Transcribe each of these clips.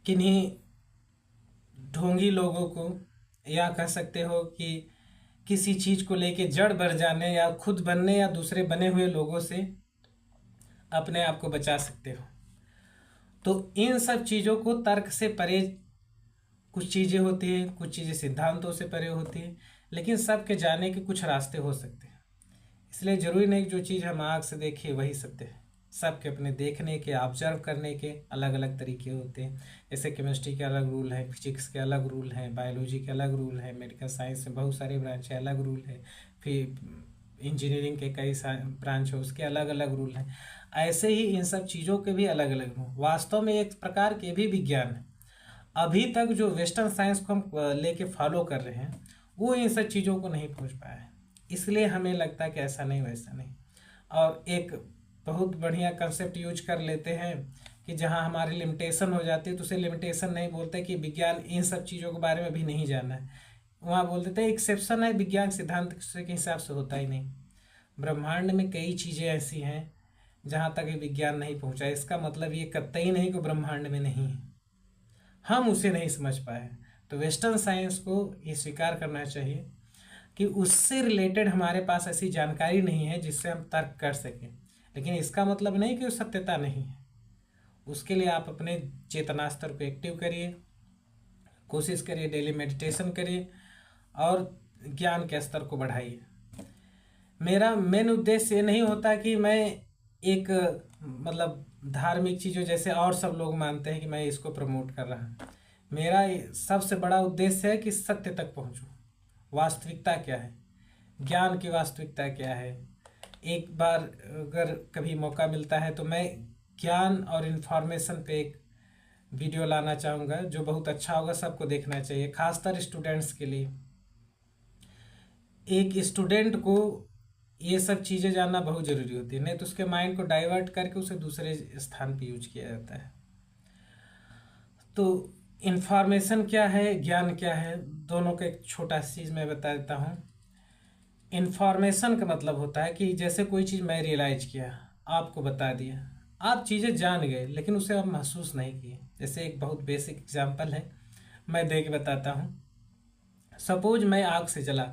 किन्हीं ढोंगी लोगों को, या कह सकते हो कि किसी चीज़ को लेके जड़ बढ़ जाने या खुद बनने या दूसरे बने हुए लोगों से अपने आप को बचा सकते हो। तो इन सब चीज़ों को तर्क से परे कुछ चीज़ें होती हैं, कुछ चीज़ें सिद्धांतों से परे होती हैं, लेकिन सबके जाने के कुछ रास्ते हो सकते हैं। इसलिए ज़रूरी नहीं कि जो चीज़ हम आँख से देखें वही सत्य है। सबके अपने देखने के, ऑब्जर्व करने के अलग अलग तरीके होते हैं। जैसे केमिस्ट्री के अलग रूल हैं, फिजिक्स के अलग रूल हैं, बायोलॉजी के अलग रूल हैं, मेडिकल साइंस में बहुत सारे ब्रांच है, अलग रूल है, फिर इंजीनियरिंग के कई ब्रांच है, उसके अलग अलग रूल हैं। ऐसे ही इन सब चीज़ों के भी अलग अलग रूल। वास्तव में एक प्रकार के भी विज्ञान है। अभी तक जो वेस्टर्न साइंस को हम लेके फॉलो कर रहे हैं वो इन सब चीज़ों को नहीं पहुंच पाया है। इसलिए हमें लगता है कि ऐसा नहीं वैसा नहीं। और एक बहुत बढ़िया कंसेप्ट यूज कर लेते हैं कि जहां हमारी लिमिटेशन हो जाती है तो उसे लिमिटेशन नहीं बोलते कि विज्ञान इन सब चीज़ों के बारे में भी नहीं जाना है, वहाँ बोल देते हैं एक्सेप्शन है, विज्ञान सिद्धांत के हिसाब से होता ही नहीं। ब्रह्मांड में कई चीज़ें ऐसी हैं जहाँ तक विज्ञान नहीं पहुँचा। इसका मतलब ये कतई नहीं कि ब्रह्मांड में नहीं है, हम उसे नहीं समझ पाए। तो वेस्टर्न साइंस को ये स्वीकार करना चाहिए कि उससे रिलेटेड हमारे पास ऐसी जानकारी नहीं है जिससे हम तर्क कर सकें। लेकिन इसका मतलब नहीं कि वो सत्यता नहीं है। उसके लिए आप अपने चेतना स्तर को एक्टिव करिए, कोशिश करिए, डेली मेडिटेशन करिए और ज्ञान के स्तर को बढ़ाइए। मेरा मेन उद्देश्य ये नहीं होता कि मैं एक मतलब धार्मिक चीज़ों जैसे और सब लोग मानते हैं कि मैं इसको प्रमोट कर रहा हूँ। मेरा सबसे बड़ा उद्देश्य है कि सत्य तक पहुँचूँ। वास्तविकता क्या है, ज्ञान की वास्तविकता क्या है। एक बार अगर कभी मौका मिलता है तो मैं ज्ञान और इन्फॉर्मेशन पे एक वीडियो लाना चाहूँगा जो बहुत अच्छा होगा, सबको देखना चाहिए, खासकर स्टूडेंट्स के लिए। एक स्टूडेंट को ये सब चीज़ें जानना बहुत ज़रूरी होती है, नहीं तो उसके माइंड को डाइवर्ट करके उसे दूसरे स्थान पे यूज किया जाता है। तो इन्फॉर्मेशन क्या है, ज्ञान क्या है, दोनों का एक छोटा सी चीज़ मैं बता देता हूँ। इन्फॉर्मेशन का मतलब होता है कि जैसे कोई चीज़ मैं रियलाइज किया, आपको बता दिया, आप चीज़ें जान गए लेकिन उसे आप महसूस नहीं किए। जैसे एक बहुत बेसिक एग्जांपल है, मैं दे के बताता हूँ। सपोज मैं आग से जला,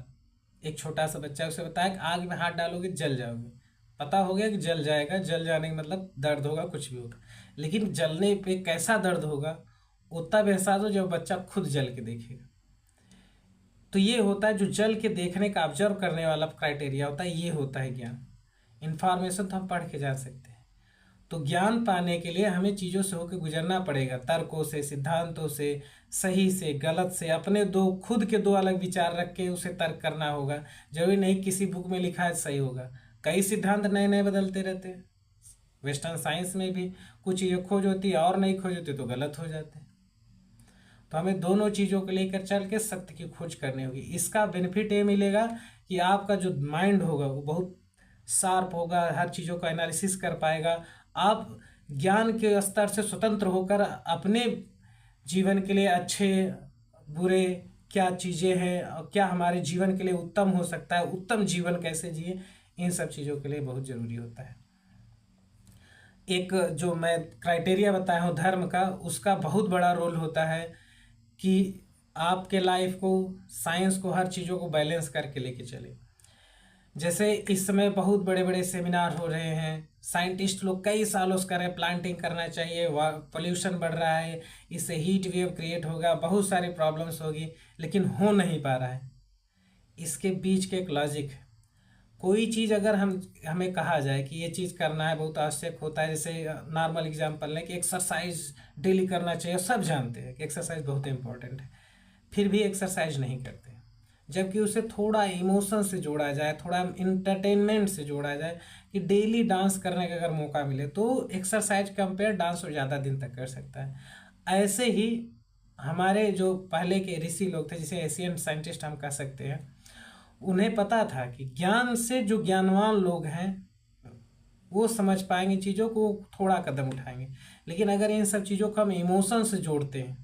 एक छोटा सा बच्चा, उसे बताया कि आग में हाथ डालोगे जल जाओगे। पता हो गया कि जल जाएगा, जल जाने का मतलब दर्द होगा, कुछ भी होगा। लेकिन जलने पे कैसा दर्द होगा उतना भी एहसास हो जब बच्चा खुद जल के देखेगा। तो ये होता है जो जल के देखने का ऑब्जर्व करने वाला क्राइटेरिया होता है, ये होता है ज्ञान। इन्फॉर्मेशन तो हम पढ़ के जान सकते हैं। तो ज्ञान पाने के लिए हमें चीज़ों से होकर गुजरना पड़ेगा, तर्कों से, सिद्धांतों से, सही से, गलत से, अपने दो खुद के दो अलग विचार रख के उसे तर्क करना होगा। जरूरी नहीं किसी बुक में लिखा है सही होगा, कई सिद्धांत नए नए बदलते रहते हैं। वेस्टर्न साइंस में भी कुछ चीज़ें खोज होती है और नहीं खोज होती तो गलत हो जाते हैं। तो हमें दोनों चीज़ों को लेकर चल के सत्य की खोज करनी होगी। इसका बेनिफिट ये मिलेगा कि आपका जो माइंड होगा वो बहुत शार्प होगा, हर चीज़ों का एनालिसिस कर पाएगा। आप ज्ञान के स्तर से स्वतंत्र होकर अपने जीवन के लिए अच्छे बुरे क्या चीज़ें हैं और क्या हमारे जीवन के लिए उत्तम हो सकता है, उत्तम जीवन कैसे जिए, इन सब चीज़ों के लिए बहुत ज़रूरी होता है। एक जो मैं क्राइटेरिया बताया हूँ धर्म का, उसका बहुत बड़ा रोल होता है कि आपके लाइफ को, साइंस को, हर चीज़ों को बैलेंस करके लेके चले। जैसे इस समय बहुत बड़े बड़े सेमिनार हो रहे हैं, साइंटिस्ट लोग कई सालों से कर रहे हैं प्लांटिंग करना चाहिए, पोल्यूशन बढ़ रहा है, इससे हीट वेव क्रिएट होगा, बहुत सारी प्रॉब्लम्स होगी, लेकिन हो नहीं पा रहा है। इसके बीच के एक लॉजिक है। कोई चीज़ अगर हमें कहा जाए कि ये चीज़ करना है, बहुत आवश्यक होता है। जैसे नॉर्मल एग्जांपल लें कि एक्सरसाइज डेली करना चाहिए, सब जानते हैं कि एक्सरसाइज बहुत इंपॉर्टेंट है, फिर भी एक्सरसाइज नहीं करते। जबकि उसे थोड़ा इमोशन से जोड़ा जाए, थोड़ा इंटरटेनमेंट से जोड़ा जाए कि डेली डांस करने का अगर मौका मिले तो एक्सरसाइज कंपेयर डांस और ज़्यादा दिन तक कर सकता है। ऐसे ही हमारे जो पहले के ऋषि लोग थे, जिसे एशियन साइंटिस्ट हम कह सकते हैं, उन्हें पता था कि ज्ञान से जो ज्ञानवान लोग हैं वो समझ पाएंगे चीज़ों को, थोड़ा कदम उठाएंगे। लेकिन अगर इन सब चीज़ों को हम इमोशन से जोड़ते हैं,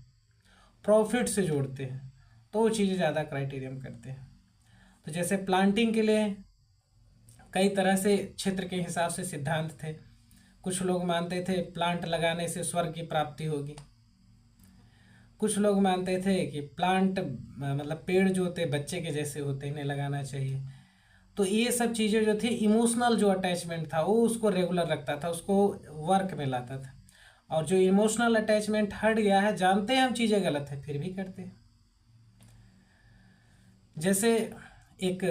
प्रॉफिट से जोड़ते हैं, तो वो चीज़ें ज़्यादा क्राइटेरियम करते हैं। तो जैसे प्लांटिंग के लिए कई तरह से क्षेत्र के हिसाब से सिद्धांत थे। कुछ लोग मानते थे प्लांट लगाने से स्वर्ग की प्राप्ति होगी, कुछ लोग मानते थे कि प्लांट मतलब पेड़ जो होते बच्चे के जैसे होते, इन्हें लगाना चाहिए। तो ये सब चीज़ें जो थी, इमोशनल जो अटैचमेंट था वो उसको रेगुलर रखता था, उसको वर्क में लाता था। और जो इमोशनल अटैचमेंट हट गया है, जानते हैं हम चीज़ें गलत है फिर भी करते हैं। जैसे एक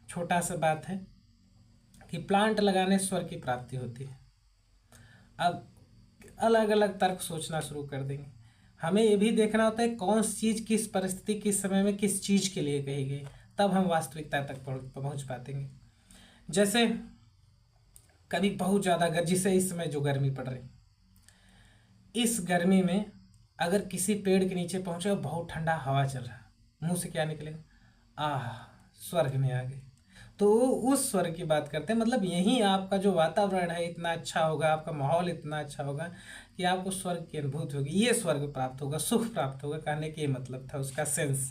छोटा सा बात है कि प्लांट लगाने स्वर्ग की प्राप्ति होती है। अब अलग अलग तर्क सोचना शुरू कर देंगे। हमें ये भी देखना होता है कौन सी चीज़ किस परिस्थिति किस समय में किस चीज़ के लिए कही गई, तब हम वास्तविकता तक पहुंच पातेंगे। जैसे कभी बहुत ज़्यादा जैसे इस समय जो गर्मी पड़ रही, इस गर्मी में अगर किसी पेड़ के नीचे पहुंचे और बहुत ठंडा हवा चल रहा, मुंह से क्या निकलेगा? आह, स्वर्ग में आ गए। तो उस स्वर्ग की बात करते हैं, मतलब यही आपका जो वातावरण है इतना अच्छा होगा, आपका माहौल इतना अच्छा होगा कि आपको स्वर्ग की अनुभूति होगी, ये स्वर्ग प्राप्त होगा, सुख प्राप्त होगा। कहने के ये मतलब था उसका सेंस।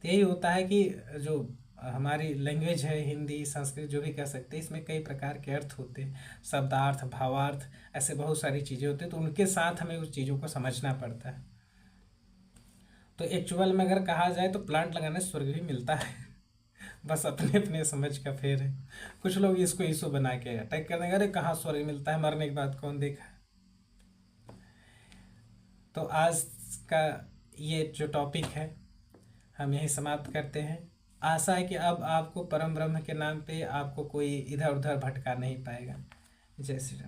तो यही होता है कि जो हमारी लैंग्वेज है, हिंदी संस्कृत जो भी कह सकते हैं, इसमें कई प्रकार के अर्थ होते हैं, शब्दार्थ, भावार्थ, ऐसे बहुत सारी चीज़ें होती हैं। तो उनके साथ हमें उस चीज़ों को समझना पड़ता है। तो एक्चुअल में अगर कहा जाए तो प्लांट लगाने से स्वर्ग भी मिलता है। बस अपने अपने समझ का फेर है। कुछ लोग इसको इशू बना के अटैक कर देंगे, अरे कहाँ स्वर्ग मिलता है, मरने के बाद कौन देखा है। तो आज का ये जो टॉपिक है हम यहीं समाप्त करते हैं। आशा है कि अब आपको परम ब्रह्म के नाम पे आपको कोई इधर उधर भटका नहीं पाएगा। जय श्री राम।